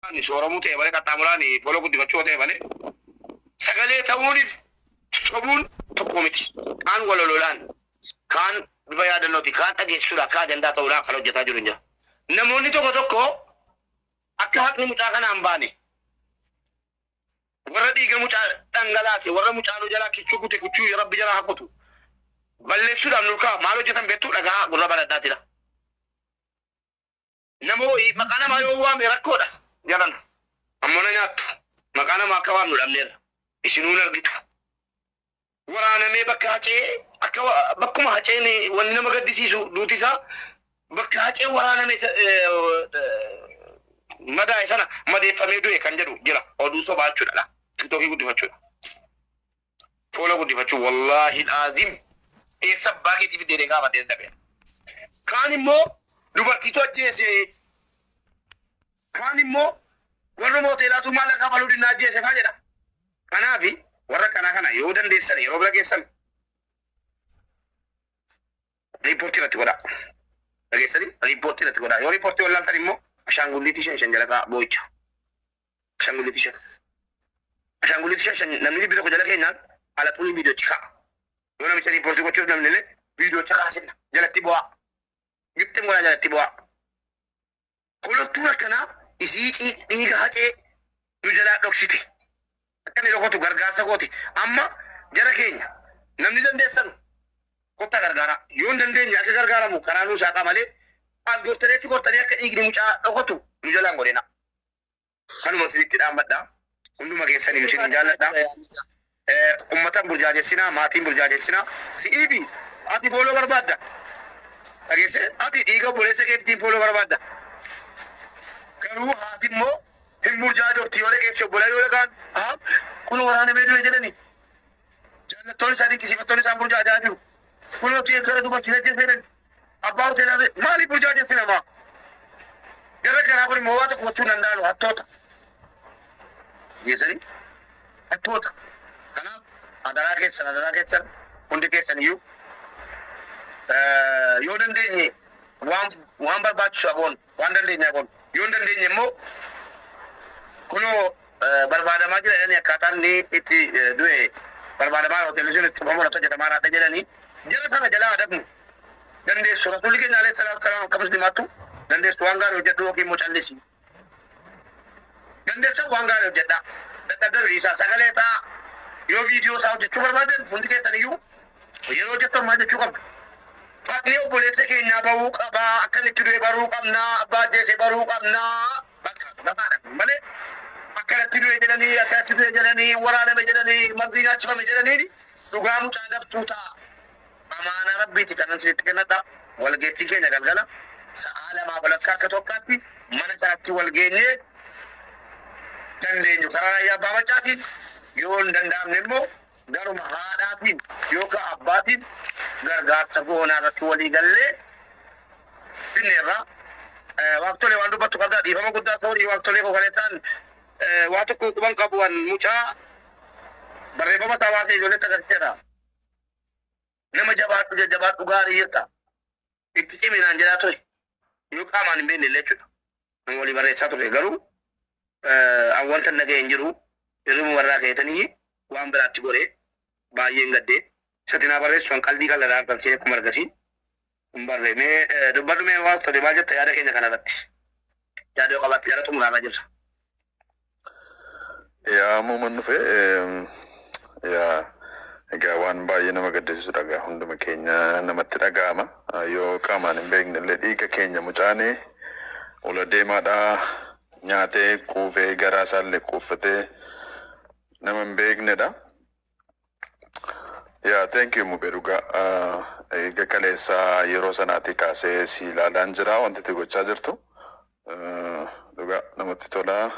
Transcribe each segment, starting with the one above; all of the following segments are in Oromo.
ni soramu ta'e malee qaxxaamuraan foloo guddifachuu ta'e malee sagalee ta'uuniif sobuun tokko miti. Kaan walololaan kaan bifa yaadannooti kaan dhageessuudhaan kaan ajandaa ta'uudhaan kan hojjetaa jiru hin jira. Namoonni tokko tokko akka haqni mucaa kanaan baane warra dhiiga mucaa dhangalaase warra mucaanuu jalaa kichuu kute kichuu rabbi jalaa haqutu balleessuudhaan nurkaa maal hojjetan beektuu dhagaa gurra baladhaatidha. Namoo maqaa namaa yoo waame rakkoodha jalan ammoo na nyaattu maqaa namaa akka waamnu dhabneerra isinuun argitu. Waraanamee bakka hacee akka bakkuma haceen wanni nama gaddisiisu duuti isaa bakka hacee waraaname madaa'e sana madeeffamee du'e kan jedhu jira oduu sobaa jechuudha. Tiktokii guddifachuudha. Foloo guddifachuu wallaahi azim eessa baakeetiif deedee gaafatee dhabe. Kaan immoo dubartiitu ajjeese. Kaan immoo warra mooteelaatu maallaqa faluu dinna ajjeese faa jedha. Kanaafi warra kana yoo dandeessan yeroo bira geessan riipoortii irratti godhaa. Dhageessanii riipoortii irratti godhaa. Yoo riipoortii wallaaltan immoo ashaangulliitii shan jala boo'icha. Ashaangulliitii shan. Ashaangulliitii shan namni bira ko jala keenyaan ala xulii viidiyoochi ka'a. Yoo namicha riipoortii gochuuf namni illee viidiyoocha kaasinna jalatti bu'aa. Giftiin godhaa jalatti bu'aa. Kolottuun akkanaa isii dhiiga hacee nu jalaa dhoksite. Akkani dhokotu gargaarsa kooti. Amma jara keenya namni dandeessan kottaa gargaara. Yoo dandeenye akka gargaaramu karaa nuu saaqa malee as gortaneetti gortanii akka dhiigni mucaa dhokotu nu jalaan godhina. Kanuma isinitti dhaabbadhaa. Hunduma keessanii isin jaalladhaa. Ummatan burjaajessinaa maatiin burjaajessinaa. Si'iifi ati fooloo barbaadda. Dhageesse ati dhiiga obboleessa keetiin fooloo barbaadda. Garuu haati immoo hin burjaajofti yoo dhageesse obbolaa yoo dhagaan kun waraanamee du'e jedhani. Jaallattoonni isaanii kisiifattoonni isaan burjaajaa jiru. Kun hotii gara dubartiin ajjeessedhan. Abbaa hoteelaa maaliif burjaajessi namaa? Gara garaa kun immoo waa tokko gochuu danda'anu hattoota. Geessanii hattoota. Kanaaf adaraa keessan hundi keessan iyyuu yoo dandeenye waan barbaachisu aboon waan dandeenye aboon yoo dandeenye immoo kunoo barbaadamaa jira jedhanii akkaataan inni itti du'e barbaadamaa hoteelli sun itti cufamuudhaaf hojjetamaa raadha jedhanii jala sana jalaa adabnu dandeessu rasuulli keenya alee salaam akka muslimaattu dandeessu waan gaarii hojjedhu yookiin immoo callisi. Dandeessan waan gaarii hojjedha. Dadhabdarri isaa sagalee ta'a yoo viidiyoo isaa hojjechuu barbaadan hundi keessan iyyuu yeroo hojjettan maal jechuu qabdu. Fakni obboleessa keenyaa bahuu qabaa akkanitti du'e baruu qabnaa abbaa ajjeese baruu qabnaa bakka lafaadha malee akkanatti du'e jedhanii waraaname jedhanii margi nyaachifame jedhanii dhugaa mucaa dabtuu ta'a. Amaana rabbiiti kanan isinitti kennadha. Walgeettii keenya galgala sa'a lamaa walakkaa akka tokkaatti mana isaatti wal geenyee dandeenyu karaa ayyaa abbaa macaatiin yoo hin danda'amne immoo garuma haadhaatiin yookaan abbaatiin gargaarsa goonaa irratti walii gallee finneerraa waaqtolee waan dubbattu qabdaa dhiifama guddaa ta'uu waaqtolee kokaneessaan waa tokko quban qabuwan mucaa barreeffama tawaasee ijoolletti agarsiiseera. Nama jabaadhu gaarii jirta. Itti ciminaan jedhaa ture. Yoo qaamaan hin beekne illee jechuudha. Nama walii barreessaa ture garuu wanta nagahee hin jiru hirrimu warraa ka'etanii waan biraatti goree baay'een gaddee satinaa barreessu kan qalbii qal'adhaa argamsee akkuma argasiin hin barreemee dubbadhumee waan tole maal jetta yaada keenya kanarratti yaada yoo qabaatti yaada xumuraarra jirra. Yaa muuman dhufee egaa waan baay'ee nama gaddisiisu dhagaa hunduma keenya namatti dhaga'ama yoo qaamaan hin beekne illee dhiiga keenya mucaanee ola deemaadhaa nyaatee quufee garaa isaallee quuffatee nama hin beeknedha. Yaa thank you mubee dhugaa eega kaleessaa yeroo sanaatii kaasee si ilaalaan jira wanti itti gochaa jirtu dhugaa namatti tolaa.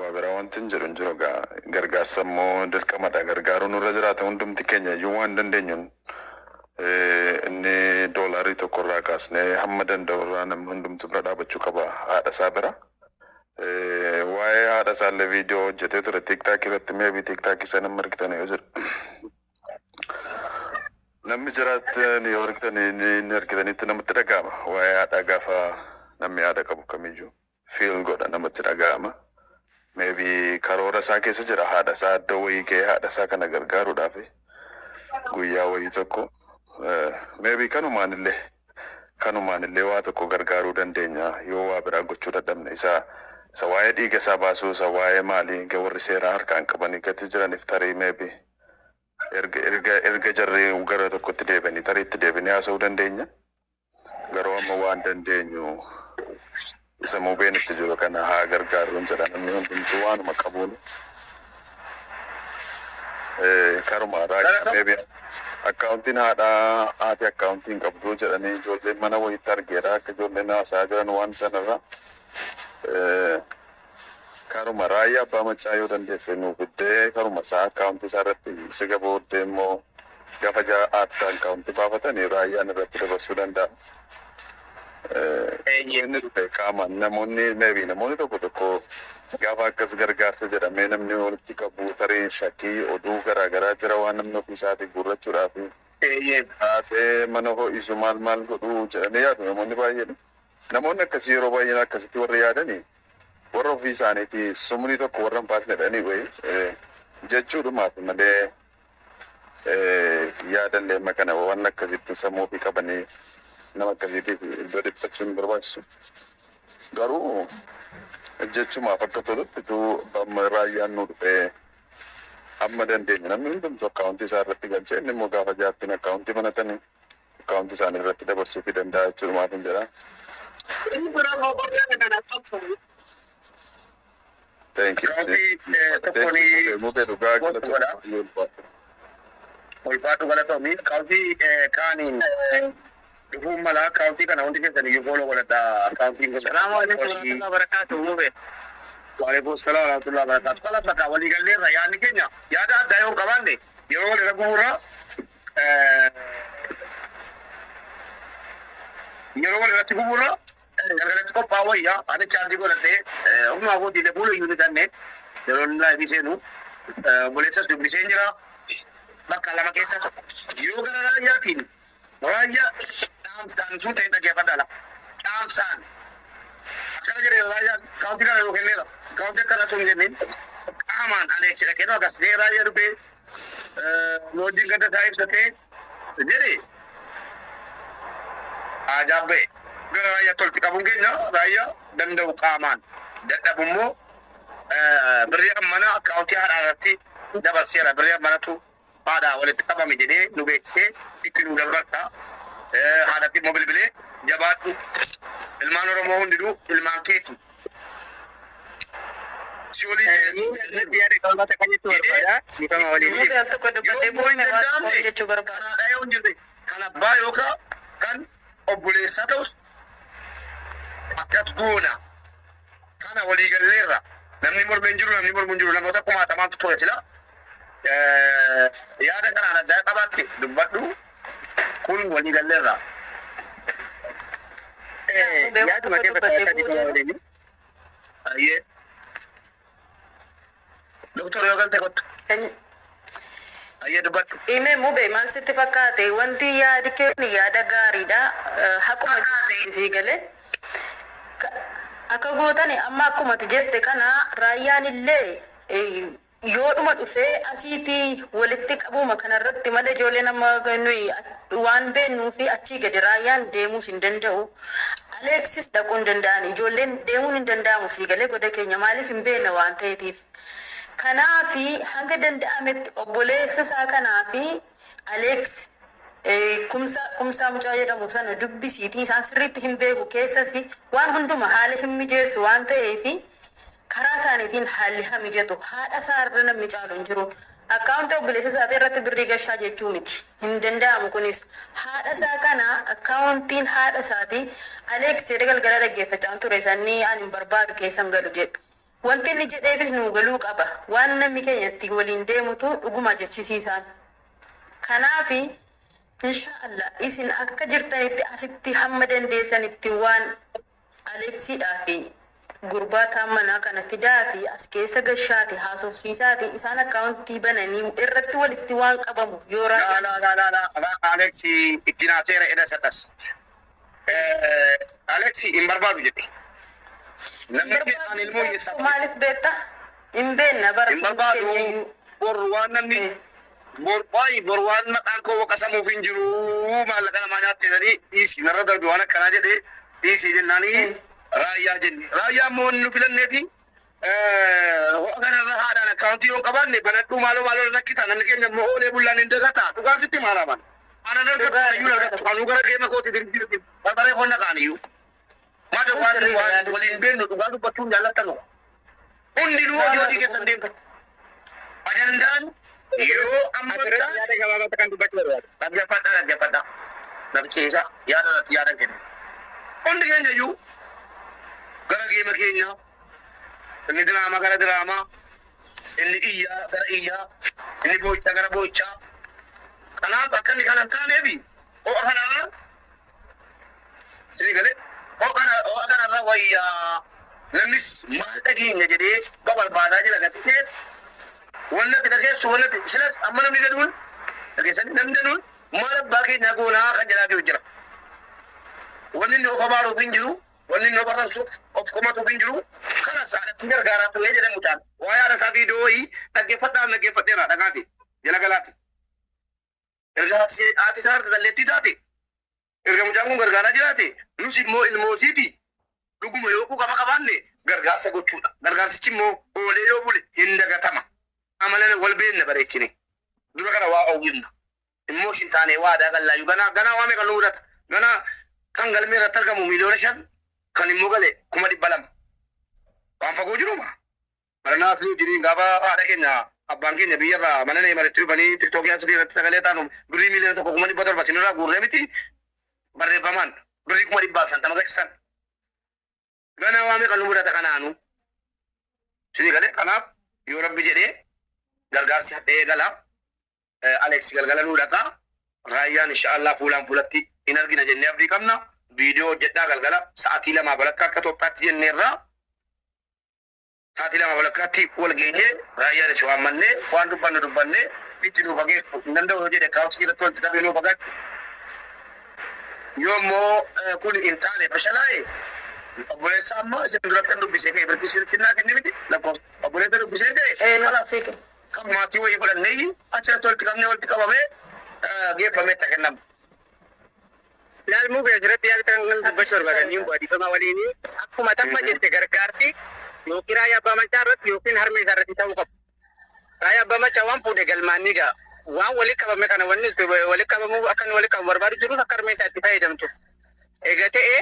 Waa biraa wanti hin jedhu hin jiru gargaarsa immoo dirqamadha gargaaruun nurra jiraata hundumti keenya iyyuu waan dandeenyuun inni doolaarii tokkorraa kaasnee hamma danda'urraa namni hundumtu bira dhaabachuu qaba haadha isaa bira. Waa'ee haadha isaallee viidiyoo hojjetee ture tiiktaakii irratti meebii tiiktaakii sana nama argitan yoo jedhu. Namni jiraatan yoo argitanitti namatti dhaga'ama waa'ee haadhaa gaafa namni haadha qabu kamiyyuu. feel godha namatti dhaga'ama. Maybe karoora isaa keessa jira haadha isaa adda wayii ga'ee haadha isaa kana gargaaruudhaaf guyyaa wayii tokko maybe kanumaan illee waa tokko gargaaruu dandeenya yoo waa biraa gochuu dadhabne isa waa'ee dhiiga isaa baasuu isa waa'ee maalii warri seeraa harkaan qabanii gati jiraniif tarii maybe erga jarree gara tokkotti deebanii tariitti deebinee haasa'uu dandeenya. Garuu amma waan dandeenyu isa mubeen itti jiru kana haa gargaaruun jedha namni hundumtuu waanuma qabuun karuma maybe akkaawuntiin haati akkaawuntiin qabduu jedhanii ijoolleen mana wayitti argeera akka ijoolleen haasaa jiran waan sanarra karuma raayyaa abbaa machaa yoo dandeesse nuuf iddee karuma isaa akkaawuntii isaa irratti siga booddee immoo gaafa haati isaa akkaawuntii baafatanii raayyaan irratti dabarsuu danda'a. Inni dhufe qaamaan namoonni tokko gaafa akkas gargaarsa jedhamee namni walitti qabu tarii shakkii oduu garaagaraa jira waan namni ofii isaatii guurrachuudhaaf kaasee mana ho'isu maal godhuu jedhanii yaadu namoonni baay'een. Namoonni akkasii yeroo baay'een akkasitti warra yaadanii warra ofii isaaniiti sumni tokko warra hin baasne dhanii wayi jechuudhumaaf malee yaadallee makana waan akkasitti sammuu ofii qabanii nama akkasiitiif iddoo dhiphachuun barbaachisu. Garuu jechumaaf akka tolutti amma raayyaan nu dhufee amma dandeenya namni hundumtu akkaawuntii isaa irratti galchee inni immoo gaafa jaartiin akkaawuntii banatanii akkaawuntii isaanii irratti dabarsuu fi danda'a jechuudhumaaf hin jedha. Thank you. Mubee dhugaa galatoomii. Ulfaatu galatoomii kaawuntii kaaniin dhufuu mala kaawuntii kana hundi keessan iyyuu fooloo godhadha kaawuntiin. Salaamu alaikum warahmatullahi wabarakatuh. Mubee. Waalaikum salaam warahmatullahi wabarakatuh. Kala bakka walii galleerra yaadni keenya yaada addaa yoo qabaanne yeroo wal irra guurra yeroo wal irratti guurra galgalatti qophaa wayyaa ani chaarjii godhadhee humna kootiilee fuula iyyuu ni danne yeroo inni laayifii seenu buleessas dubbiseen jira bakka lama keessa yoo gara raayyaatiin raayyaa dhaamsaan tun ta'e dhaggeeffadhaala dhaamsaan akkana jedhee raayyaa kaawuntii kana yoo kenneera kaawuntii akkana tun jenneen qaamaan aleeksidha kennu akkasitee raayyaa dhufee nu wajjin gadda isaa ibsatee jedhee ajaabbee gara raayyaa tolti qabuun keenya raayyaa danda'u qaamaan dadhabu immoo birrii ammanaa kaawuntii haadhaa irratti dabarseera birrii ammanatu haadhaa walitti qabame jedhee nu beeksisee itti nu dabarsa haadhatti immoo bilbilee jabaadhu ilmaan Oromoo hundinuu ilmaan keeti. Kan abbaa yookaan kan obboleessaa ta'us akkas goona kana waliigalleerra namni mormeen jiru namni mormuun jiru namoota kumaatamaatu ture sila yaada kanaan addaa qabaatte dubbadhu kun waliigalleerra. Yaaduma kee fakkaataa ayyee doktor yoo galte kottu ayyee dubbadhu. Ime Mubee maal sitti fakkaate wanti yaadi keenya yaada gaariidha haquma isii galee akka gootani amma akkuma jette kana raayyaan illee yoo dhuma dhufee asiitii walitti qabuma kanarratti malee ijoollee nama nuyi waan beennuu fi achii gadi raayyaan deemuus hin danda'u. Alexis dhaquu hin danda'an ijoolleen deemuun hin danda'amu sii galee goda keenya maaliif hin beekna waan ta'eetiif. Kanaafi hanga danda'ametti obboleessa isaa kanaafi Alex kumsaa mucaa jedhamu sana dubbisiitii isaan sirriitti hin beeku keessasi waan hunduma haala hin mijeessu waan ta'eefi karaa isaaniitiin haalli haa mijatu haadha isaa irra namni caalu hin jiru. Akkaawuntii obboleessa isaatii irratti birrii gashaa jechuu miti hin danda'amu kunis haadha isaa kana akkaawuntiin haadha isaatii Alex jedhe galgala dhaggeeffachaan ture sanii ani hin barbaadu keessan galu jedhu. Wanti inni jedheefis nu galuu qaba waan namni keenya itti waliin deemutu dhuguma jechisiisaan. Kanaafi inshaallah isin akka jirtanitti asitti hamma dandeessanitti waan Alexiidhaa fi gurbaa taammanaa kana fidaati as keessa gashaati haasofsiisaati isaan akkaawuntii bananii irratti walitti waan qabamuuf yoo Alex itti naateera edha sadas Alex hin barbaadu jedhe namni keessaan ilmoo eessaati maaliif beekta hin beekna bara hin barbaadu bor waan namni bor waan maqaan koo qasamuuf hin jiru maallaqa namaa nyaatte jedhanii dhiisii narra darbe waan akkanaa jedhee dhiisii jennaanii raayyaa jenne raayyaa immoo nu filanneefi kanarra haadhaan akkaawuntii yoo qabaanne banadhuu maaloo rakkita namni keenya immoo oolee bullaan hin dagataa dhugaatitti maalaman ana dargatu dargatu kanuu gara geema kooti dirti barbaree qonna qaaniyyuu mada waan waliin beennu dhugaa dubbachuun jaallattanu hundinuu hojii keessan deemtu ajandaan yoo ammataa yaada gabaabaa kan dubbachuu barbaadu dhaggeeffadhaa nabciisa yaada kenna hundi keenya iyyuu gara geema keenya inni diraamaa gara diraamaa inni iyyaa gara iyyaa inni boochaa gara boochaa kanaaf akka inni kana hin taaneefi ho'a kanarra sini galee ho'a kanarra wayyaa namnis maal dhageenya jedhee barbaadaa jira gatitee wanna itti dhageessu wanna itti silas amma namni gaduun dhageessanii namni gaduun maal abbaa keenyaa goonaa kan jedhaa jiru jira wanni inni of abaaruuf hin jiru wanni inni of arrabsuuf of komatuuf hin jiru kana saadatti gargaaraa turee jedhamu taana waa yaada isaa viidiyoo'ii dhaggeeffadheera dhagaati jala galaati erga haati isaa dalleettii taate erga mucaan kun gargaaraa jiraate nus immoo ilmoosiiti dhuguma yoo qaba qabaanne gargaarsa gochuudha gargaarsichi immoo oolee yoo bule hin dagatama amalan wal beekna bareechine dura kana waa oowwinna immoo shin taane waadaa gallaayu ganaa waame kan nu mudata ganaa kan galmee irratti argamu miliyoona 5 kan immoo gale 200,000 waan fagoo jiruma baranaa asii jiriin gaafa haadha keenya abbaan keenya biyyarraa mana nee maritti dhufanii tiktookii asii irratti sagalee taanu birrii miliyoona 1,700 sinirraa guurree miti barreeffamaan birrii 150 gachisan ganaa waame kan nu mudata kanaanu sinii galee kanaaf yoo rabbi jedhee gargaarsi hadhee galaa Alex galgala nu dhaqa raayyaan inshaallah fuulaan fuulatti in argina jennee abdii qabna viidiyoo hojjedhaa galgala sa'aatii 2 walakkaa akka Itoophiyaatti jenneerraa sa'aatii 2 walakkaatti wal geenyee raayyaan ishee waammannee waan dubbannee itti nu fageessu hin danda'u yoo jedhe kaawusii irratti walitti qabee nu fagaatu yoo immoo kun hin taane fashalaa'e obboleessa amma isin duratti dubbisee ka'e birkii sinnaa kenne miti lakkoofsa obboleessa dubbisee ta'e kan maatii wayii fudhannee achirratti walitti qabamee geeffamee itti kennamu. Laalmuu beesirratti yaada kan dubbachuu barbaadanii baadiyyaa waliin akkuma tamma jette gargaarti yookiin raayyaa abbaa machaa irratti yookiin harmee isaa irratti ta'uu qabu. Raayyaa abbaa machaa waan fuudhee galmaanni gaa waan walitti qabame kana wanni walitti qabamuu akka inni walitti qabamu barbaadu jiruuf akka harmee isaa itti fayyadamtu. Egaa ta'ee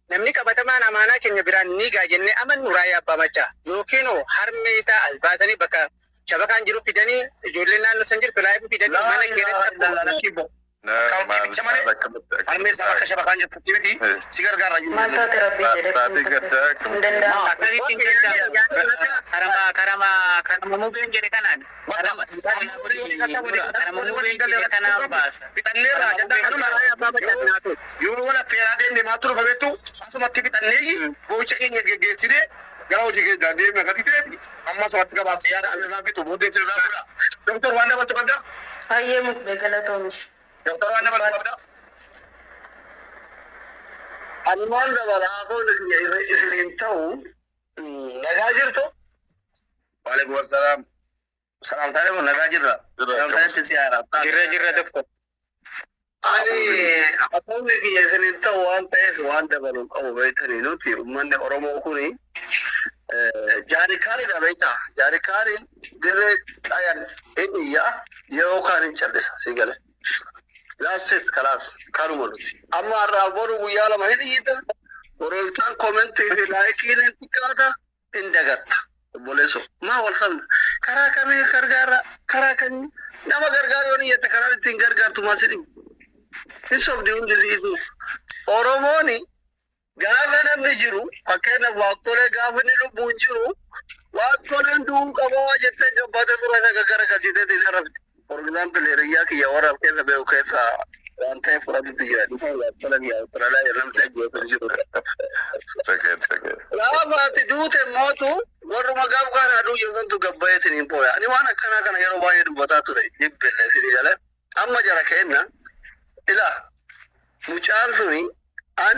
namni qabatamaan amaanaa keenya biraan ni gaa jennee amannu raayyaa abbaa machaa yookiin harmee isaa as baasanii bakka shabakaan jiru fidanii ijoolleen naannoo san jirtu laayifii fidanii mana keessatti Kaawwanticha malee harmee isaa akka shabakaan jirtutti miti si gargaara jiru. maal taate rabbii jedhe hin danda'amu. karama mubeen jedhe kanaan karama mubeen jedhe kanaan baasa. Bitanneerraa jaddaa kanuma yoo wal affeeraa deemnee maa tura fabeettu asumatti bitannee boo'icha keenya geggeessinee gara hojii keenya deemna gadi deebi amma asumatti gabaabsee yaada irraa bitu booddee sirraa fudha. Doktor waan dabaltu qabdaa? Hayyee mukbee galatoomis. Doktor waan dabaltu qabdaa? Ani maal dabalaa koole isiniin ta'u nagaa jirtu? Waalaikum assalaam. Salaam taa'ee nagaa jirra. Salaam taa'ee siyaara. Jirra doktor. Ani akkuma kiyya isiniin ta'u waan ta'eef waan dabaluu qabu beektanii nuti uummanni Oromoo kuni jaarikaariidha beektaa. Jaarikaariin dirree dhayan iyyaa yeroo kaan hin callisa si gale. Laasit kalaas kanuma nuti. Amma har'aa boru guyyaa 2 hin iyyita. Boroltaan koomentii fi laayikiin hin xiqqaata hin dagatta. Obboleessoo maa wal sabna karaa kamii gargaara karaa kamii nama gargaaru yoo iyyata karaa ittiin gargaartu maa sidhimu. Hin sobdi hundi dhiisu. Oromooni gaafa namni jiru fakkeenyaaf waaqtolee gaafa inni lubbuun jiru waaqtoleen du'uu qabaa jettee gabbaata tura naga gara gasiiteetiin arabdi. Orgilaampi leeriyyaa kiyya warra keessa beeku keessa waan ta'eef fudhatutti jira. Waaqtolee kiyya Austraalaa jedhamte ajjeetu jiru. Gaafa ati duute mootu warruma gaaf gaara aduu yookantu gabbayeetiin hin booya. Ani waan akkanaa kana yeroo baay'ee dubbataa ture jibbille sidii galee amma jara kenna. Ila mucaan suni an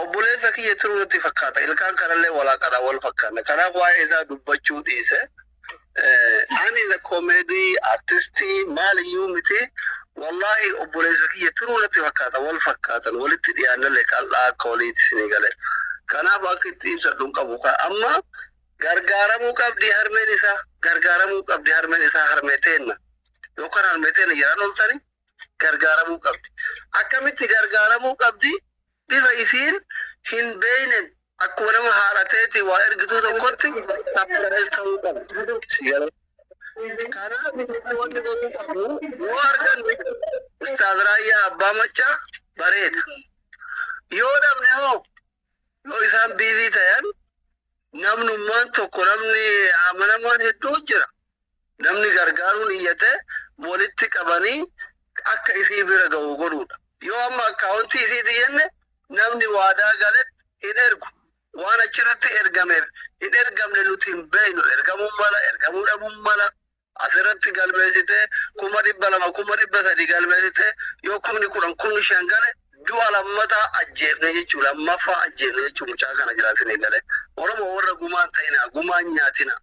obboleessa kiyya turuutti fakkaata ilkaan kanallee walaaqadha wal fakkaanna kanaaf waa'ee isaa dubbachuu dhiise ani the comedy artist maaliyyuu miti wallahi obboleessa kiyya turuutti fakkaata wal fakkaatan walitti dhiyaannallee qal'aa akka waliitti isinii gale kanaaf akka itti ibsadhuun qabu amma gargaaramuu qabdi harmeen isaa gargaaramuu qabdi harmeen isaa harmeeteenna yookaan harmeeteenna jedhan oltani gargaaramuu qabdi akkamitti gargaaramuu qabdi bifa isiin hin beeynen akkuma nama haadhateeti waa ergituu tokkotti sappirees ta'uu qabdi. Kanaaf wanti gosa qabu yoo argan Ustaaz Raayyaa Abbaa Maccaa bareeda. Yoo dhabne hoo yoo isaan biizii ta'an namnummaan tokko namni amanamaan hedduu jira. Namni gargaaruun iyyate walitti qabanii akka isii bira ga'u godhuudha. Yoo amma akkaawuntii isiiti jenne namni waadaa galet hin ergu waan achirratti ergameef hin ergamne nuti hin beeynu ergamuu dhabuun mala asirratti galmeessite 200,000 300 galmeessite yoo 10,000 gale du'a lammataa ajjeefne jechuu lammaffaa ajjeefne jechuu mucaa kana jiraatanii gale oromoo warra gumaan ta'ina gumaan nyaatina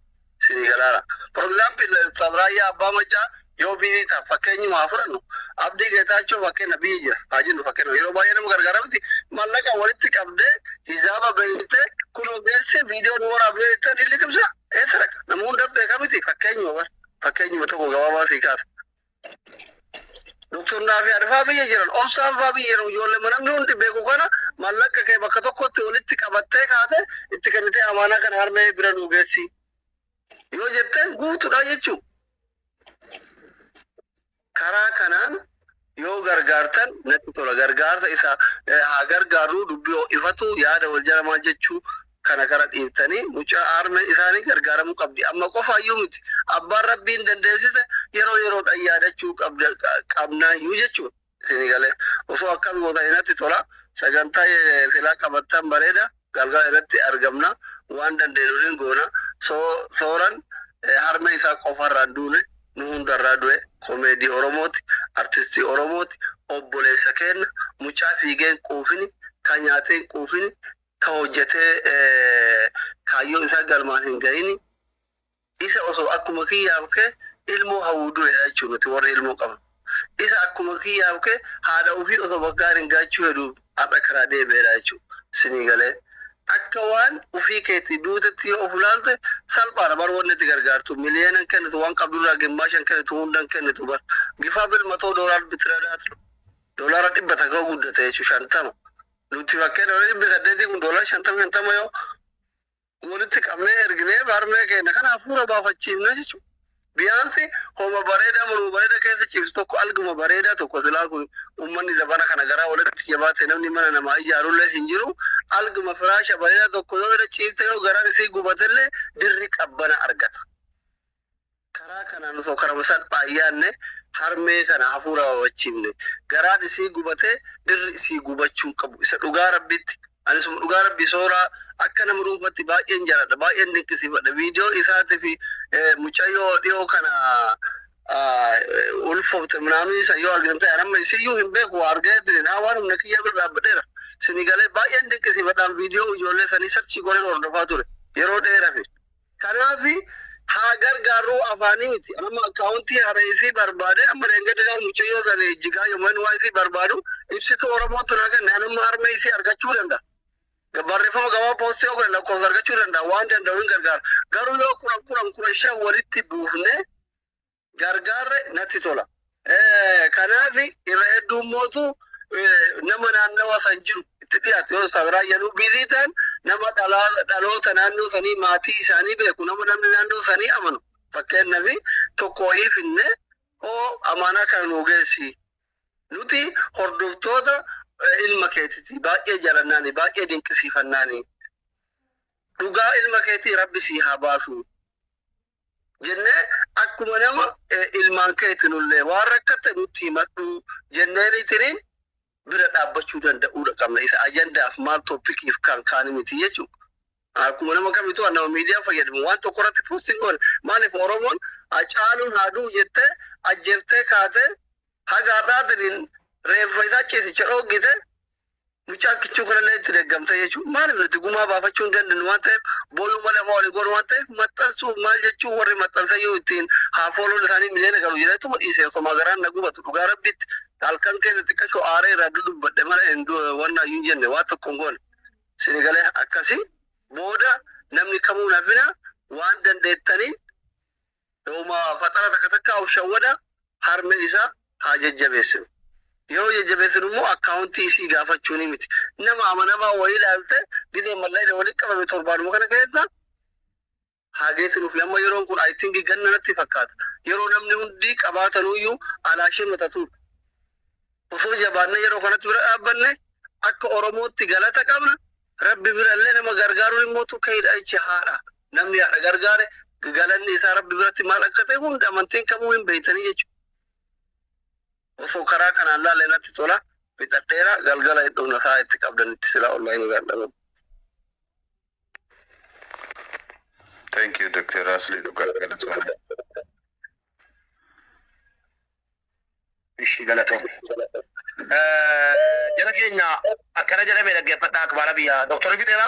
sinii galaara for example Ustaaz Raayyaa Abbaa Maccaa yoo biizii ta'a fakkeenyuma haa fudhannu abdii geetaachoo fakkeenya biyyi jira haa jennu fakkeenyuma yeroo baay'ee nama gargaaramti mallaqa walitti qabdee hisaaba beeyte kunoo geesse viidiyoo nu waraabdee jettee dhilli qibsa eessa dhaqa nama hunda beekamiti fakkeenyuma tokko gabaabaa sii kaasa. Doktornaa fi arfaa biyya jiran obsaan faa biyya jiran ijoollee namni hundi beeku kana mallaqa kee bakka tokkotti walitti qabattee kaate itti kennitee amaanaa kana harmee bira nu geessi yoo jetteen guutuudha jechuu. Karaa kanaan yoo gargaartan natti tola gargaarsa isaa haa gargaaruu dubbii ifatu yaada wal jalamaa jechuu kana kara dhiiftanii mucaa harmeen isaanii gargaaramuu qabdi amma qofaayyuu miti abbaan rabbiin dandeessise yeroodhaan yaadachuu qabnaayyuu jechuudha isinii galee osoo akkas goota natti tola sagantaa silaa qabattan bareeda galgala irratti argamna waan dandeenyuun goona sooran harmee isaa qofarraan duune nu hundarraa du'e komeedii Oromooti artistii Oromooti obboleessa keenya mucaa fiigeen quufini kan nyaateen quufini kan hojjetee kaayyoo isaa galmaan hin ga'ini isa osoo akkuma kiyyaaf kee ilmoo hawuu du'e jechuun nuti warri ilmoo qabnu isa akkuma kiyyaaf kee haadha ofii osoo bakkaan hin gaachuu heduu har'a karaa deebi'eedha jechuudha sinii galee akka waan ofii keetti duutetti yoo of ilaalte salphaadha bar wanni itti gargaartu miliyeenan kennitu waan qabdurraa gimmaashan kennitu hundan kennitu bar gifaa $100 bitiraadhaatu doolaara 100 ga'u guddate jechuudha 50 nuti fakkeenya $800 kun $50 yoo walitti qabnee erginee harmee keenya kana hafuura baafachiifne jechuudha. Biyaansi homa bareedaa maruu bareeda keessa ciibsu tokko alguma bareedaa tokko silaa kun uummanni zabana kana garaa walitti jabaate namni mana namaa ijaarullee hin jiru alguma firaasha bareedaa tokko yoo irra ciibte yoo garaan isii gubatellee dirri qabbana argata. Karaa kanaan osoo karama salphaa yaanne harmee kana hafuura baafachiifne garaan isii gubatee dirri isii gubachuu qabu isa dhugaa rabbitti anis dhugaa rabbi sooraa akka nama dhuunfatti baay'een jaalladha baay'een dinqisiifadha viidiyoo isaatii fi mucayyoo dhiyoo kana ulfoofte ምናምን isa yoo argitan ta'e amma isiyyuu hin beeku argee jirin waan humna kiyya bira dhaabbateera sini galee baay'een dinqisiifadhaan viidiyoo ijoollee sanii sarchii godheen hordofaa ture yeroo dheeraaf kanaaf haa gargaaruu afaanii miti amma akkaawuntii hareesii barbaade amma deengaddaa mucayyoo sana jigaa yommuu waan isii barbaadu ibsituu Oromootu naa kenna amma harmee isii argachuu danda'a. Barreeffama gabaa poostii yoo kenna lakkoofsa argachuu danda'a waan danda'u hin gargaara. Garuu yoo 10 walitti buufne gargaarre natti tola. Kanaaf irra heddummootu nama naannawa san jiru itti dhiyaatu yoo Ustaaz Raayyaan biizii ta'an nama dhaloota naannoo sanii maatii isaanii beeku nama namni naannoo sanii amanu fakkeenyaaf tokko wayii finne oo amaanaa kana nuu geessi nuti hordoftoota ilma keetiiti baay'ee jaalannaani baay'ee dinqisiifannaani dhugaa ilma keetii rabbi sii haa baasu jennee akkuma nama ilmaan keetinullee waan rakkatte nutti himadhu jenneeniitiniin bira dhaabbachuu danda'uudha qabna isa ajandaaf maal toppikiif kan kaani miti jechuudha. Akkuma nama kamitu nama miidiyaa fayyadamu waan tokko irratti poostiin goone maaliif Oromoon Hacaaluun haaduu jettee ajjeeftee kaatee hagaadhaatiin reeffa isaa ciisicha dhoggite mucaa kichuu kanallee itti deeggamta jechuun maaliif nuti gumaa baafachuu hin dandeenyu waan ta'eef booyuu malee maali godhu waan ta'eef maxxansuuf maal jechuun warri maxxansayyuu ittiin haafooloon isaanii miliyoona galu jedhetu dhiisee osoo garaan na gubatu dhugaa rabbitti halkan keessa xiqqashoo aaree irraa dubbadhe malee waan hin jenne waan tokko hin goone sinigalee akkasii booda namni kamuu nafina waan dandeettaniin yooma faxara takka takka shawwada harme isaa haa jajjabeessinu. Yoo jajjabeessinu immoo akkaawuntii isii gaafachuu ni miti. Nama amanamaa wayii ilaalte gidee mallee walitti qabame torbaanuma kana keessa haa geessinuuf amma yeroon kun I think ganna natti fakkaata. Yeroo namni hundi qabaatanuyyuu alaashee matatudha. Osoo jabaanne yeroo kanatti bira dhaabbanne akka Oromootti galata qabna. Rabbi birallee nama gargaaruun immoo tukka'idha jecha haadha. Namni haadha gargaare galanni isaa Rabbi biratti maal akka ta'e hunda amantiin kamuu hin beektanii jechuudha. Osoo karaa kanaan laalee natti tola bitadheera galgala iddoo nasaa itti qabdanitti silaa online gaadhaman. Thank you, Dr. Asli Galatone. Ishi Galatone. Jara keenya akkana jedhamee dhaggeeffadhaa akbaara biyyaa. Doktor Fiteera?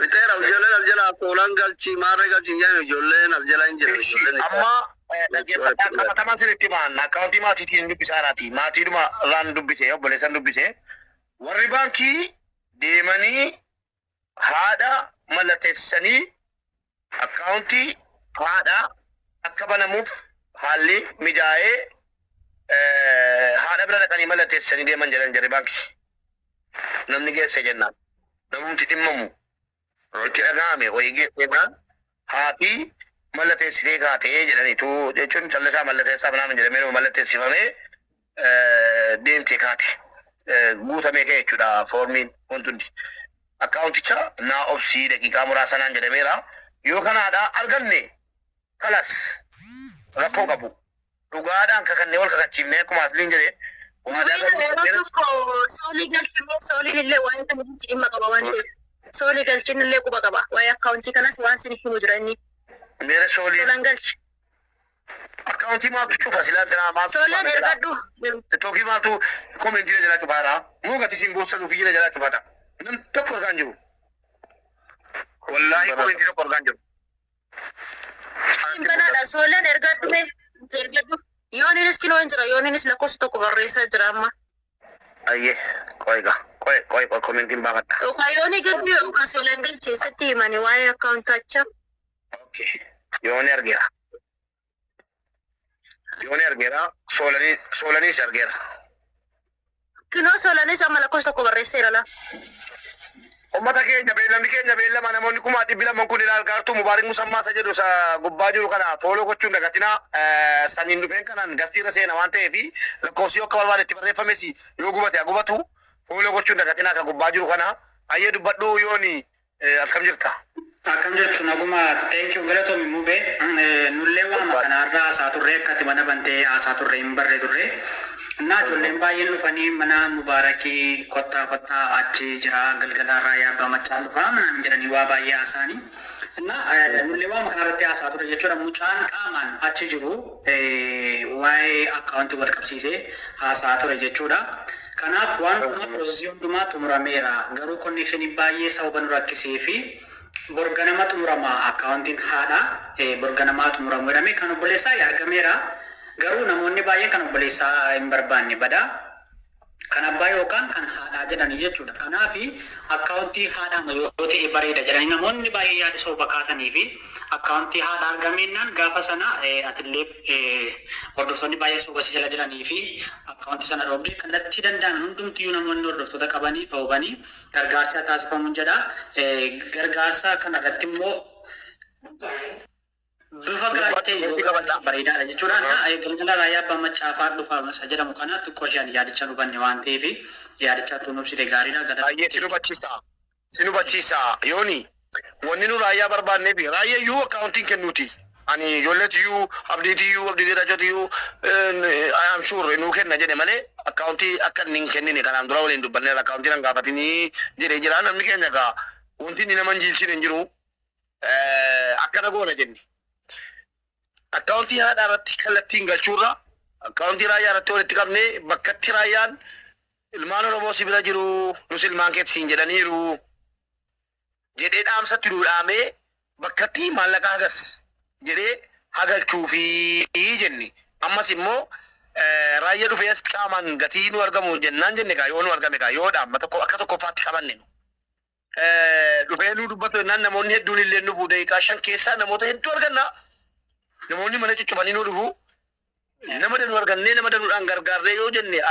Fiteera ijoolleen as jala soolaan galchi maarree galchi hin jedhame ijoolleen as jala hin jedhame. Amma dhaggeeffadhaa qabatamaan sirriitti maan akkaawuntii maatiitiin dubbisaaraati. Maatiidhuma irraan dubbise obboleessan dubbise. Warri baankii deemanii haadha mallatteessanii akkaawuntii haadha akka banamuuf haalli mijaa'ee haadha bira dhaqanii mallatteessanii deeman jedhan jarri baankii. Namni geesse jennaan. Namumti dhimmamu. Itti dhaga'ame wayii geesseenaan haati mallatteessitee kaatee jedhaniitu jechuun callasaa mallatteessaa manaaman jedhamee mallatteessifamee deemtee kaate. Guutamee ka'e jechuudha foormiin wantundi. Akkaawunticha naa obsii daqiiqaa muraasanaan jedhameera. Yoo kanaadha arganne kalas rakkoo qabu. Dhugaadhaan kakannee wal kakachiifnee akkuma asliin jedhee. Soolii illee waan ta'eef dhimma qaba waan ta'eef. Soolii galchiin illee quba qaba. Waa'ee akkaawuntii kanas waan isin himu jiranii. Meera soolii. Soolaan galchi. Akkaawuntii maaltu cufa silaa biraa maaltu. Soolaan ergadhu. Tokkii maaltu koomentiira jalaa cufaadha. Muu gati isin boossanuu fi jala jalaa cufata. Nam tokko argaan jiru. Wallaahi koomentiira tokko argaan jiru. Simbanaadha soolaan ergadhu mee ergadhu. Yooninis kiloo hin jira yooninis lakkoofsa tokko barreessaa jira amma. Ayyee qoyga qoy koomentiin baafadha. Yookaan yooni gaddu yookaan soolaan galcheessatti himani waa'ee akkaawuntacha. Okay. Yooni argeera. Yooni argeera. Soolaniis argeera. Kinoo soolaanis amma lakkoofsa tokko barreesseera laa. Ummata keenya beellamni keenya beellama namoonni kuma dhibbilaman kun ilaal gaartuu mubaarik musammaa isa jedhu isa gubbaa jiru kana fooloo gochuun dagatinaa saniin dhufeen kanaan gastiirra seena waan ta'eef lakkoofsi akka barbaade itti barreeffames yoo gubate gubatu fooloo gochuun dagatinaa kan gubbaa jiru kana ayyee dubbadhuu yooni akkam jirta. Akkam jirtu naguma thank you galatoomi mubee nullee waama kana har'a haasaa turree akkatti mana bantee haasaa turree hin barree turree. Nah, ijoolleen baay'een dhufanii mana mubaarakii kottaa achi jira galgala raayyaa abbaa machaa dhufaa manaan jedhanii waa baay'ee haasaanii. Nullee waama kanarratti haasaa ture jechuudha mucaan qaamaan achi jiru waa'ee akkaawuntii wal qabsiisee haasaa ture jechuudha. Kanaaf waan hundumaa piroosesii hundumaa xumurameera garuu konnekshinii baay'ee sababa nu rakkisee fi borganama xumurama akkaawuntiin haadha borganamaa xumuramu jedhamee kan obboleessaa argameera. Garuu namoonni baay'een kan obboleessaa hin barbaanne bada kan abbaa yookaan kan haadhaa jedhanii jechuudha. Kanaaf akkaawuntii haadhaa yoo ta'e bareeda jedhanii namoonni baay'ee yaada sooba kaasanii fi akkaawuntii haadhaa argameenyaan gaafa sana atillee hordoftoonni baay'ee sooba si jala jiranii fi akkaawuntii sana dhoobdee kallattii danda'an hundumtiyyuu namoonni hordoftoota qabanii dhoobanii gargaarsa taasifamu jedha. Gargaarsa kanarratti immoo bifa gaarii ta'e yoo qabaatan bareedaadha jechuudha. Galgala raayyaa abbaa macaafaa dhufaa masa jedhamu kana xiqqoo isheen yaadicha hubanne waan ta'eef yaadicha tunuubsite gaariidha. Baay'ee si hubachiisa yooni wanni nu raayyaa barbaanneef raayyaa iyyuu akkaawuntiin kennuuti. Ani ijoolleetu iyyuu abdiitii raajoti iyyuu I'm sure nuu kenna jedhe malee akkaawuntii akka inni hin kennine kanaan dura waliin dubbanneera akkaawuntiin an gaafatinii jedhee jira namni keenya gaa wanti inni nama hin jiilchine hin jiru akkana goona jenni. Akkaawuntii haadhaa irratti kallattiin galchuurra akkaawuntii raayyaa irratti walitti qabnee bakkatti raayyaan ilmaan Oromoo si bira jiru nus ilmaan keetti siin jedhaniiru jedhee dhaamsatti duudhaamee bakkatti maallaqa hagas jedhee hagalchuufi jenni. Ammas immoo raayyaa dhufee as qaamaan gatii nu argamu jennaan jenne kaa yoo nu argame kaa yoo dhaamma tokko akka tokkoffaatti qabanne nu. Dhufee nu dubbatu jennaan namoonni hedduun illee nu fuudhee kaa 5 keessaa namoota hedduu arganna. Namoonni mana cuccufanii nu dhufu. Nama danuu argannee nama danuudhaan gargaarree yoo jenne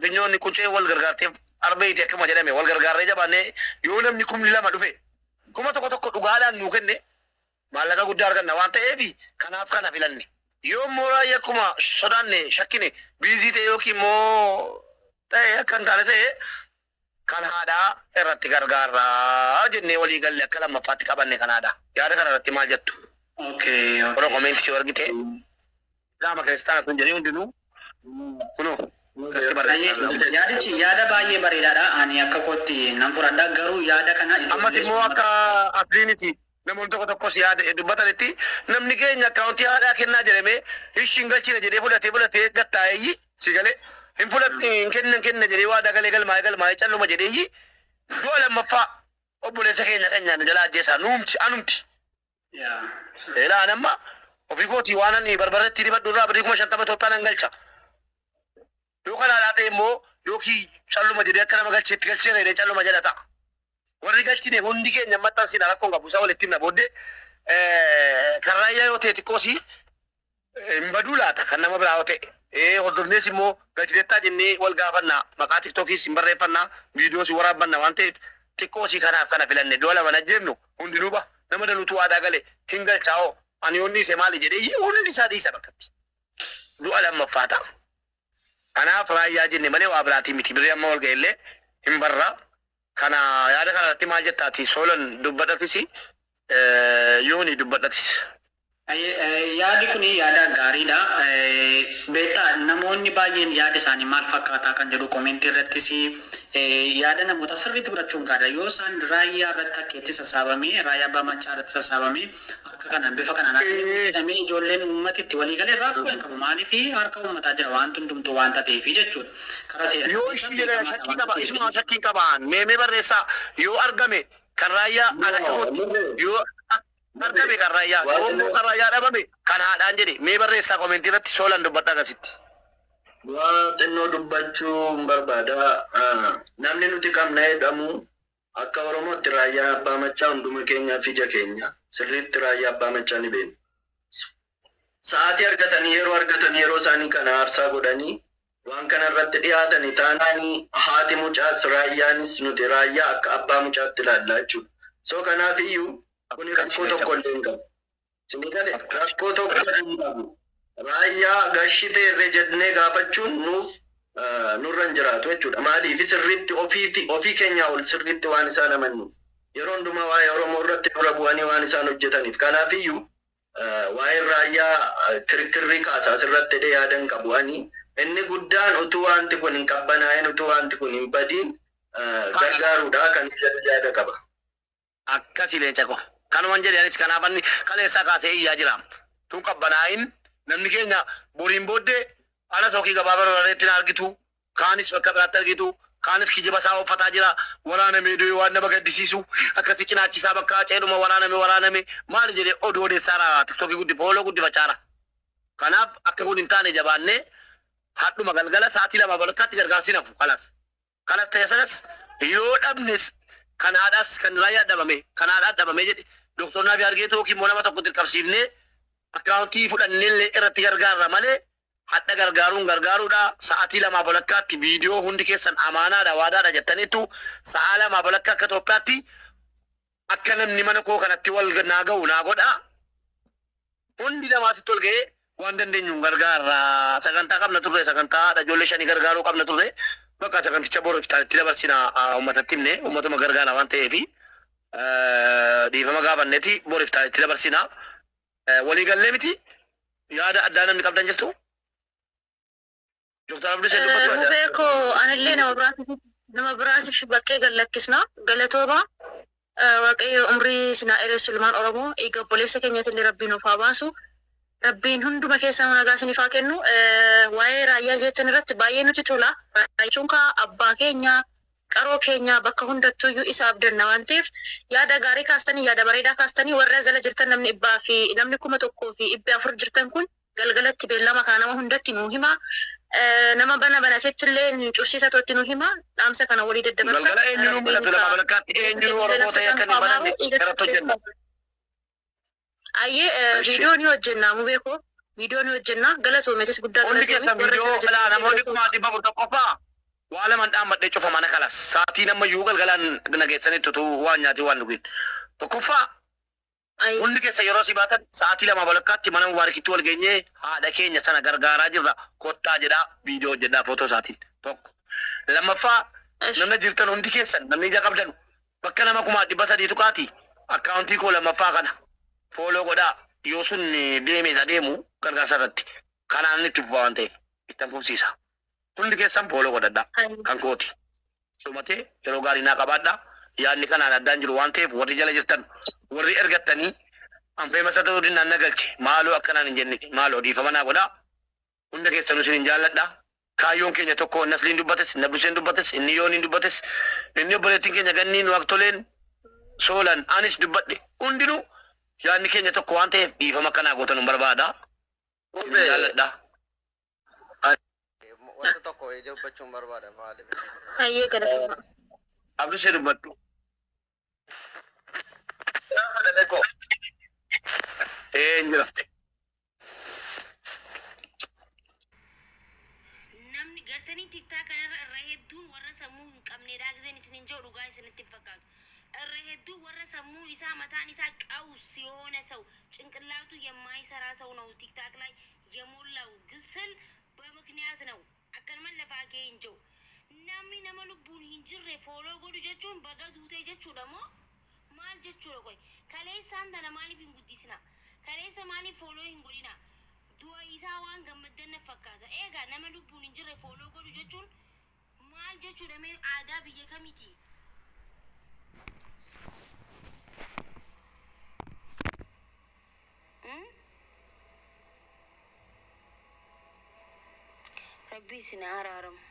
finyoonni quncee wal gargaarteef arbeeti akkuma jedhame wal gargaarree jabaannee yoo namni 2,000 dhufe 1,000 dhugaadhaan nuu kenne maallaqa guddaa arganna waan ta'eef kanaaf kana filanne. Yoo immoo raayyaa akkuma sodaanne shakkine biizii ta'e yookiin immoo ta'e akka hin taane ta'e kan haadhaa irratti gargaarraa jennee walii galle akka lammaffaatti qabanne kan haadhaa. Yaada kana irratti maal jettu? Okay. Kun koomeentii yoo argite gama kiristaana kun jedhee hundinuu kunoo. Yaadichi yaada baay'ee bareedaadha. Ani akka kootti nan fudhadha garuu yaada kana ammas immoo akka asliinis namoonni tokko tokkos yaada dubbatanitti namni keenya akkaawuntii haadhaa kennaa jedhamee ishiin galchina jedhee fudhatee gattaa'eeyyi si galee hin fudhatte hin kenna jedhee waa dagalee galmaa'ee calluma jedheeyyi du'a lammaffaa obboleessa keenya nu jalaa ajjeesaa anumti. Eelaan amma ofii kootii waan ani barbaretti dibadhu irraa 50 Itoophiyaan nan galcha. Yoo kana laatee immoo yookiin calluma jedhee akka nama galcheetti galcheera jedhee calluma jedha ta'a. Warri galchine hundi keenya maxxansiin rakkoon qabu isaa walitti himna booddee kan raayyaa yoo ta'e xiqqoosii hin baduu laata kan nama biraa yoo ta'e hordofnees immoo galchineettaa jennee wal gaafannaa maqaa tiktookiis hin barreeffannaa viidiyoos waraabbanna waan ta'eef xiqqoosii kanaaf kana filanne doola mana jennu hundinuu ba nama danuutu waadaa gale hin galchaa'oo ani yoonni isee maali jedhee hundi isaa dhiisa bakkatti du'a lammaffaa ta'a. Kanaaf raayyaa jenne malee waa biraatii miti birrii amma ol ga'ellee hin barraa. Kana yaada kanarratti maal jettaati Soolan dubbadhatis yooni dubbadhatis. Yaadi kun yaada gaariidha. Beektaa namoonni baay'een yaada isaanii maal fakkaataa kan jedhu koomentii irrattis yaada namoota sirriitti fudhachuun gaariidha. Yoo isaan raayyaa irratti akkeetti sassaabamee raayyaa abbaa machaa irratti sassaabamee akka kanaan bifa kanaan akka jedhamee ijoolleen uummatitti walii galee rakkoo hin qabu. Maaliif harka uummataa jira waan hundumtuu waan ta'eef jechuudha. Karaa seera. Yoo isin jedhan shakkii qaba isuma shakkii qabaan meemee barreessaa yoo argame kan raayyaa ala qabutti yoo argame kan raayyaa yoo immoo kan raayyaa dhabame kan haadhaan jedhe mee barreessaa koomentii irratti Soolan dubbadha akkasitti. Waa xinnoo dubbachuu hin barbaada. Namni nuti qabna jedhamu akka Oromootti raayyaa abbaa machaa hunduma keenyaa fi ija keenya sirriitti raayyaa abbaa machaa ni beekna. Sa'aatii argatanii yeroo isaanii kana aarsaa godhanii waan kana irratti dhiyaatanii taanaanii haati mucaas raayyaanis nuti raayyaa akka abbaa mucaatti ilaallaa jechuudha. So kanaaf iyyuu kun rakkoo tokko illee hin qabu. Isinii galee rakkoo tokko hin qabu. Raayyaa gashite irree jennee gaafachuun nurra hin jiraatu jechuudha. Maaliif sirriitti ofii keenyaa ol sirriitti waan isaan amannuuf. Yeroo hundumaa waa'ee Oromoo irratti dura bu'anii waan isaan hojjetaniif. Kanaaf iyyuu waa'ee raayyaa kirkirrii kaasaa asirratti yaadan qabu. Inni guddaan utuu wanti kun hin qabbanaa'in utuu wanti kun hin badiin gargaaruudha kan yaada qaba. Akkasii leencaqo. Kanuman jedhanis kanaaf inni kaleessaa kaasee iyyaa jira. Tun qabbanaa'in namni keenya boriin booddee ala tokkii gabaabaa irratti argitu kaanis bakka biraatti argitu kaanis kijiba isaa uffataa jira waraanamee du'e waan nama gaddisiisu akkasii cinaachisaa bakka ceeduma waraaname maali jedhee oduu odeessaara tiktokii fooloo guddifachaara. Kanaaf akka kun hin taane jabaannee hadhuma galgala sa'aatii 2 balakkaatti gargaarsi nafu kanas ta'e sanas yoo dhabnes kan haadhaas kan raayyaa dhabame jedhe doktor Naafi argeetoo yookiin immoo nama tokko dirqamsiifnee akkaawuntii fudhannee irratti gargaarra malee hadha gargaaruudha. Sa'aatii 2 balakkaatti viidiyoo hundi keessan amaanaadha waadaadha jettaniitu sa'a 2 balakkaa akka Itoophiyaatti akka namni mana koo kanatti wal naa ga'u naa godha. Hundi namaasitti ol ga'ee waan dandeenyuun gargaarra. Sagantaa qabna turre sagantaa ijoollee 5 gargaaruu qabna turre bakka saganticha borooftanitti dabarsina uummatatti himne uummatuma gargaara waan ta'eef dhiifama gaafanneeti borooftanitti dabarsina. Walii gallee miti yaada addaa namni qabdan jirtu. Doktor Abduu Seen dubbatu beeko anillee nama biraatiif bakkee gallakkisna galatooma waaqayyo umrii sinaa dheeressu ilmaan Oromoo eega obboleessa keenyatti illee rabbiin nuuf haa baasu. Rabbiin hunduma keessa nagaa isiniif haa kennu. Waa'ee raayyaa jettan irratti baay'ee nuti tola. Raayyaan kaa abbaa keenya qaroo keenya bakka hundattuyyuu isa abdanna waan ta'eef yaada gaarii kaastanii yaada bareedaa kaastanii warra jala jirtan namni 100 fi namni 1,400 jirtan kun galgalatti beellama kana nama hundatti nuu hima. Nama banatetti illee cufsiisa tootti nuu hima. Dhaamsa kana walii daddabarsa. Galgala eenyuun mul'atu lama balakkaatti eenyuun Oromoo ta'e akka hin baranne garatti hojjenna. Ayyee viidiyoo ni hojjenna mu beeko. Viidiyoo ni hojjenna galatoometis guddaa Hundi keessan viidiyoo ilaa namoonni 1,400 qofa. Waa lamaan dhaammadhee cufa mana kalas. Sa'aatii nama iyyuu galgalaan nageessanitti utuu waan nyaati waan dhugin. Tokkoffaa hundi keessa yeroo si baatan sa'aatii 2 balakkaatti mana mubaarakitti wal geenyee haadha keenya sana gargaaraa jirra. Kottaa jedhaa viidiyoo hojjedhaa footoo isaatiin. Tokko. Lammaffaa namni jirtan hundi keessan namni ija qabdan bakka nama 300 tuqaati akkaawuntii koo lammaffaa kana fooloo godhaa yoo sun deeme isa deemu gargaarsa irratti kanaan itti fufa waan ta'eef ittiin fufsiisa. Hundi keessan fooloo godhadhaa kan kooti. Dhumatee yeroo gaarii naa qabaadhaa yaadni kanaan addaan jiru waan ta'eef warri jala jirtan warri ergattanii anfee masa ta'uu dinnaan na galche maaloo akkanaan hin jenne maaloo dhiifama naa godhaa hunda keessan isin hin jaalladhaa. Kaayyoon keenya tokko Nasliin dubbates, Nabuseen dubbates, inni Yooniin dubbates, inni obboleettiin keenya ganniin Waaqtoleen Soolan anis dubbadhe hundinuu yaadni keenya tokko waan ta'eef dhiifama kanaa gootan hin barbaada. Jaalladha. Wanta tokko dubbachuun barbaada maaliif? Ayyee galatoomaa. Abduu ishee dubbadhu. Jira. Namni gartanii tiktaa kanarra irra hedduun warra sammuu hin qabneedha giseen isinin jiru dhugaa isinitti hin fakkaatu. Irra hedduu warra sammuun isaa mataan isaa ቀውስ የሆነ ሰው ጭንቅላቱ የማይሰራ ሰው ነው ቲክታክ ላይ የሞላው ግስል በምክንያት ነው። አከልመን ለፋጌ እንጆ namni nama lubbuun hin jirre fooloo godhu jechuun baga duutee jechuu damo maal jechuu koy kaleessaan tana maaliif hin guddisna kaleessa maaliif fooloo hin godhina du'a isaa waan gammaddanna fakkaata eegaa nama lubbuun hin jirre fooloo godhu jechuun maal jechuu damee aadaa biyya kamiiti Rabbi isin araaramu.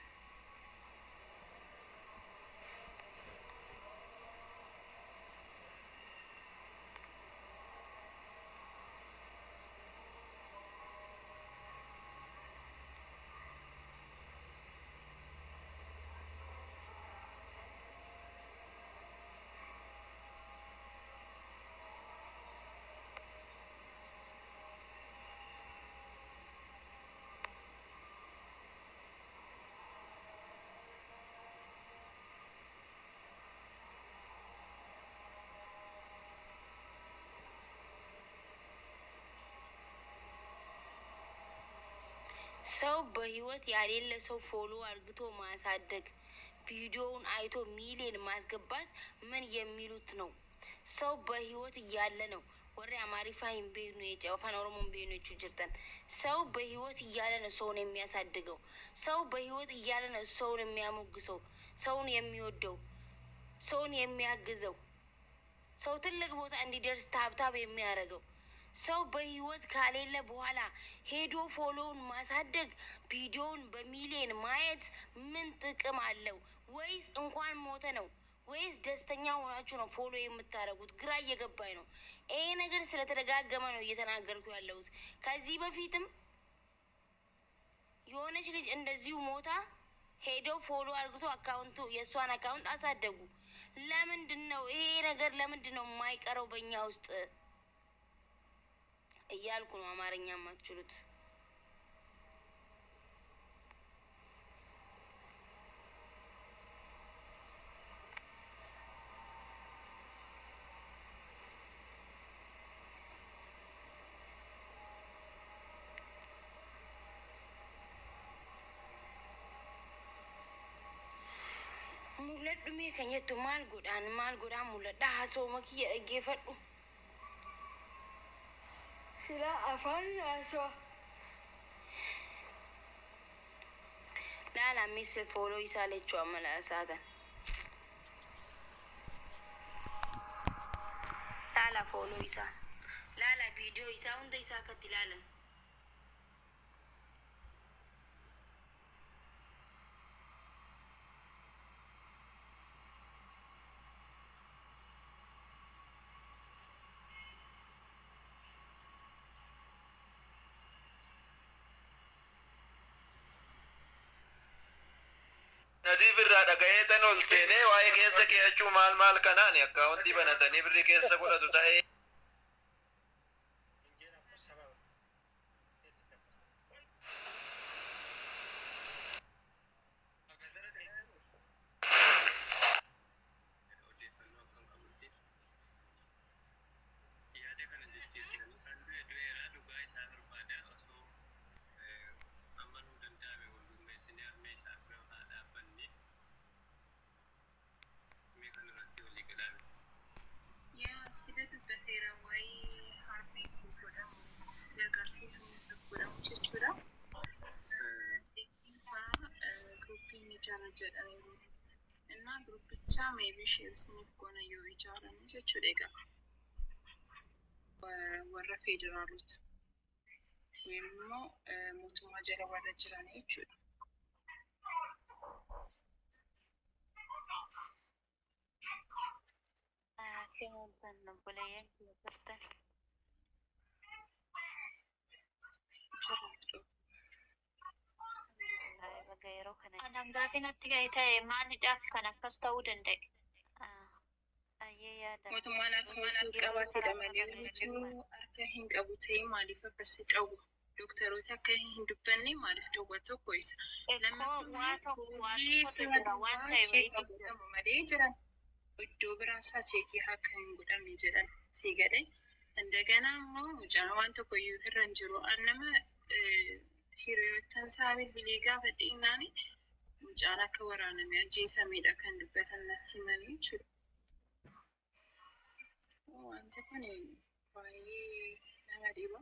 ሰው በህይወት ያሌለ ሰው ፎሎ አርግቶ ማሳደግ ቪዲዮውን አይቶ ሚሊዮን ማስገባት ምን የሚሉት ነው? ሰው በህይወት እያለ ነው ወሬ አማሪፋ ይምቤኑ የጫፋን ኦሮሞን ቤኑ ይችርተን ሰው በህይወት እያለ ነው ሰውን የሚያሳድገው ሰው በህይወት እያለ ነው ሰውን የሚያሞግሰው ሰውን የሚወደው ሰውን የሚያግዘው ሰው ትልቅ ቦታ እንዲደርስ ታብታብ የሚያደርገው ሰው በህይወት ካሌለ በኋላ ሄዶ ፎሎውን ማሳደግ ቪዲዮውን በሚሊዮን ማየት ምን ጥቅም አለው? ወይስ እንኳን ሞተ ነው? ወይስ ደስተኛ ሆናችሁ ነው ፎሎ የምታደርጉት? ግራ እየገባኝ ነው። ይሄ ነገር ስለተደጋገመ ነው እየተናገርኩ ያለሁት። ከዚህ በፊትም የሆነች ልጅ እንደዚሁ ሞታ ሄደው ፎሎ አድርግቶ አካውንቱ የእሷን አካውንት አሳደጉ። ለምንድን ነው ይሄ ነገር ለምንድን ነው የማይቀረው በእኛ ውስጥ? እያልኩ ነው አማርኛ የማትችሉት። ሙለዱሜ ከኘቱ ማል ጎዳን ሙለዳ ሀሶ መኪ የጌፈዱ sila afaan naasoo laala mise fooloo isaa lechuu amma laasaatan laala fooloo isaa laala viidiyoo isaa hunda isaa akkatti laalan Kanasii birraa dhagayeetan ol seenee waa'ee keessa keechuu maal kanaan akkaawuntii banatanii birri keessa godhatu ta'ee. እና ግሩፕ ብቻ ሜቢ ሼር ስኒፍ ከሆነ yoo ijaaran jechuudha egaa warra federaalut ወይም immoo mootummaa jala warra jiran jechuudha. Anaan gaafi natti ga'e ta'e maalidhaaf kan akkas ta'uu danda'e? Mootummaan haa qabaatedha malee utuu harka hin qabu ta'e maaliif akkasi dhawwa? Dooktaroota akka hin dubbanne maaliif dhawwa tokko isa? Malee jiran iddoo biraansaa cheekii akka hin godhamne jedhan si gale. Indagana immoo mucaan waan tokko iyyuu irra hin jiru. Annama hiriyoottan isaa bilbilee gaafadhe innaani mucaan akka waraaname ajjeesamedha kan dubbatan natti himanii jechuudha. Wanti kun baay'ee nama dhiba.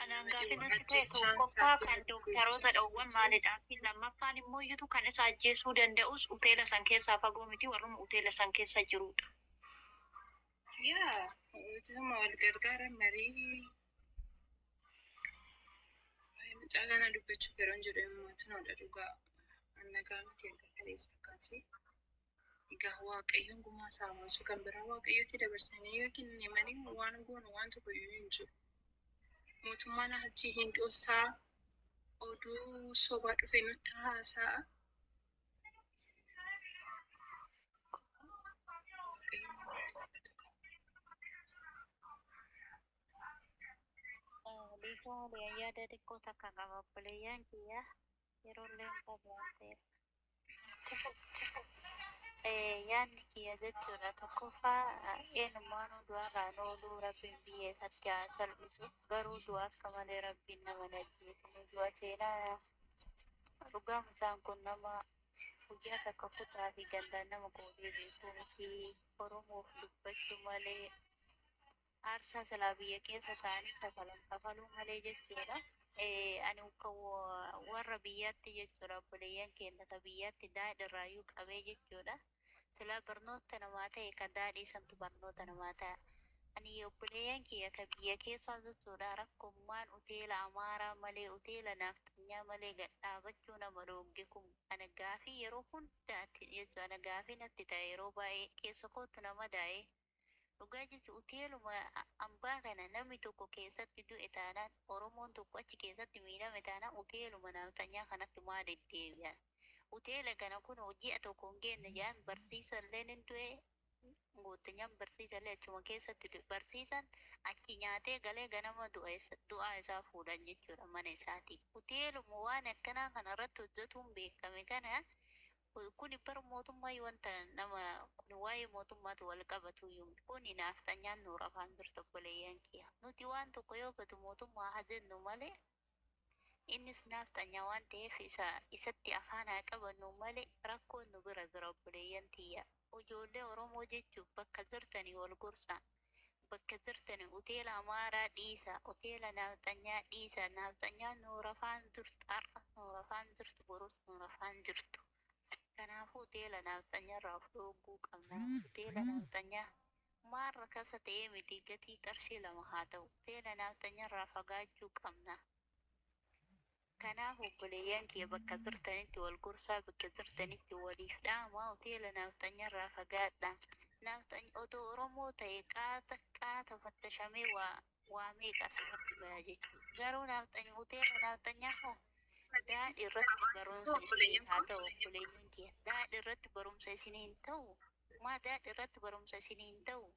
Anaan gaafi natti ta'e tokkoffaa kan dooktaroota dhowwan maalidhaaf lammaffaan immoo iyyutu kan isa ajjeesuu danda'us hoteela san keessaa fagoo miti warruma hoteela san keessa jirudha. Yaa utuma wal gargaaran marii mucaa kana dubbachuu yeroo hin jiru yommuu tunoodha dhugaa annagaa miti erga kaleessa kaasee. Egaa waaqayyoon gumaa isaa baasuu kan biraa waaqayyootti dabarsanii yookiin malee waan goonu waan tokko iyyuu hin jiru. Mootummaan achi hin dhoosaa oduu sobaa dhufe nutti haasa'a. Liifaa yaada xiqqoo takka qaba obboleeyyaan kiyya yeroo illee qabaateera. Yaadni kiyya jechuudha tokkoffaa eenyummaan du'arraan ooluu rabbiin biyya isatti haa salphisu garuu du'a akka malee rabbiin nama ajjeesu du'a seenaa dhugaa isaan kun nama guyyaa takka kutaa fi gandaan nama qoodee beekuu miti oromoof dubbachuu malee aarsaa silaa biyya keessa ta'anii kafaluu malee jechuudha. Ani warra biyyaatti jechuudha obboleeyyan keenya ka biyyaatti daadhiirraayyuu qabee jechuudha. Silaa barnoota namaa ta'e kan daadhii santu barnoota namaa ta'a. Ani obboleeyyan kiyya ka biyya keessa jechuudha rakkummaan hoteela amaaraa malee hoteela naaftanyaa malee gadhaabachuu nama dhoogge kun ana gaafii yeroo hundaatti jechuudha ana gaafii natti ta'e yeroo baay'ee keessa kootu nama daa'e. Dhugaa jechuun hoteeluma ambaa kana namni tokko keessatti du'e taanaan Oromoon tokko achi keessatti miidhame taanaan hoteeluma naaftanyaa kanatti maal deddeebi'an. Hoteela kana kun hojii tokko hin geenye jaan barsiisallee ni du'e gootinyaan barsiisallee achuma keessatti barsiisan achi nyaatee galee ganama du'aa isaa fuudhan jechuudha mana isaati. Hoteeluma waan akkanaa kanarratti hojjetuun beekame kana kun bara mootummaa wanta nama kun waa'ee mootummaatu wal qabatu yoo kun naaftanyaan nuura afaan jirtu obboleeyyan kiyya nuti waan tokko yoo badu mootummaa haa jennu malee innis naaftanyaa waan ta'eef isatti afaan haa qabannu malee rakkoon nu bira jira obboleeyyan tiyya ijoollee Oromoo jechuun bakka jirtanii wal gorsaa bakka jirtanii hoteela amaaraa dhiisa hoteela naaftanyaa dhiisa naaftanyaan nuura afaan jirtu har'a nuura afaan jirtu borus nuura afaan jirtu. Kanaafuu hoteela naaftanyaarraa of dhooguu qabna. Hoteela naaftanyaa maal rakasa ta'ee miti gatii qarshii 2 haa ta'u. Hoteela naaftanyaarraa fagaachuu qabna. Kanaaf obboleeyyan kiyya bakka jirtanitti wal gorsaa bakka jirtanitti waliif dhaamaa hoteela naaftanyaarraa fagaadha. Naaftanya otoo Oromoo ta'e qaata fattashamee waa meeqa asirratti bayaa jechuudha. Garuu hoteela naaftanyaa daadhi irratti barumsa isiniin haa ta'u obboleeyyan kiyya. Daadhi irratti barumsa isiniin ta'u. Maa daadhi irratti barumsa isiniin ta'u.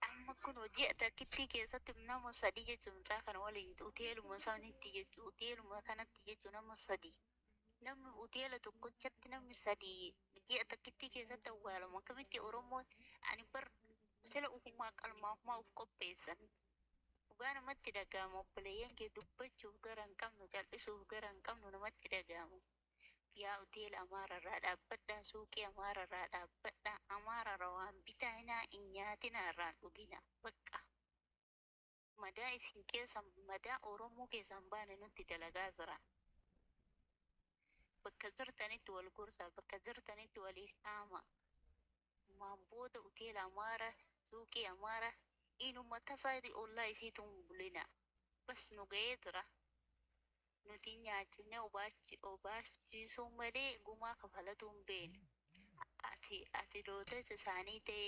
Amma kun hojii takkitti keessatti nama sadii jechuun mucaa kana waliin hoteeluma isaaniitti jechuun hoteeluma kanatti jechuun nama sadii. Namni hoteela tokkochatti namni sadii ji'a takkitti keessatti awwaalama. Akkamitti Oromoon ani bar sila ufumaa qalmaa uf qopheessan. Dhugaa namatti dhaga'ama obboleeyyan kee dubbachuuf gara hin qabnu cal'isuuf gara hin qabnu namatti dhaga'ama. Yaa hoteela Amaararraa dhaabbadhaa suuqii Amaararraa dhaabbadhaa Amaararra waan bitaa hin nyaatina irraan dhugina bakka. Madaa isin keessan madaa Oromoo keessan baane nutti dalagaa jira. Bakka jirtanitti wal gorsaa bakka jirtanitti waliif dhaama. Maamboota hoteela Amaara suuqii Amaara inuma tasaati ollaa isiituun bulina. Bas nu ga'ee jira. Nuti nyaachifne obaachisuu malee gumaa kafalatu hin beekne. Ati dootessa isaanii ta'e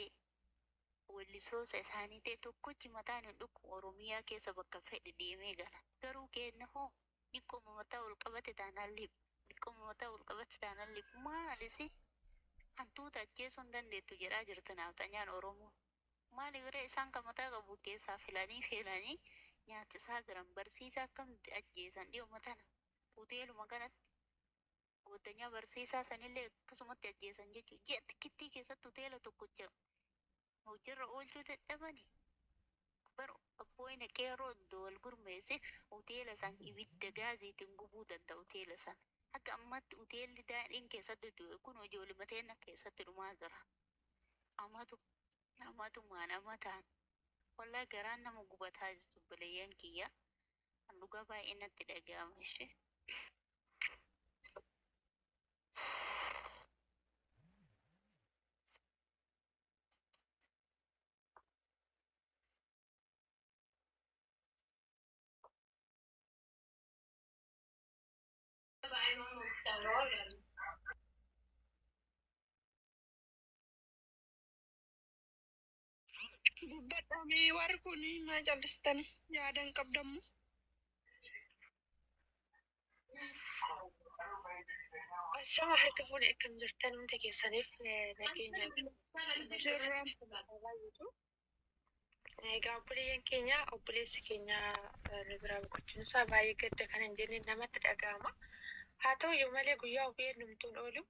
wallisoosa isaanii ta'e tokkochi mataan hin dhuku Oromiyaa keessa bakka fedhe deemee gala. Garuu kenna hoo dhiqquma mataa ol qabate taanaan lip. Dhiqquma mataa ol qabate taanaan lip. Maalisi hantuuta ajjeesuu hin dandeettu jedhaa jirtu naaftanyaan Oromoo. Maali bira isaan kan mataa qabu keessaa filanii nyaachisaa jiran barsiisaa akkam ajjeesan dhiyoo tana hoteeluma kanatti wadanyaa barsiisaa sanillee akkasumatti ajjeesan jechuudha. Ji'a xiqqittii keessatti hoteela tokkocha hojiirra oolchuu dadhabani. Bar abbooyina qeerroo iddoo wal gurmeesse hoteela san ibidda gaaziitiin gubuu danda'a hoteela san. Akka ammatti hoteelli daadhiin keessatti du'e kun hojii walimateen keessatti dhumaa jira. Amatumaan amataan. Wallahi garaan nama gubataa jirtu obboleeyyan kiyya. Kan dhugaa baay'ee natti dhaga'ama ishee. Dubbadhamee warri kun maa callistan yaadan qabdammu. Ashama harka fuudhee akkam jirtan hunda keessaniif nageenya jirra. Egaa obboleeyyan keenya obboleessi keenya nu biraa boqochuun isaa baay'ee gadda kan hin jenne namatti dhaga'ama. Haa ta'u iyyuu malee guyyaa ofii eenyumtuun oolu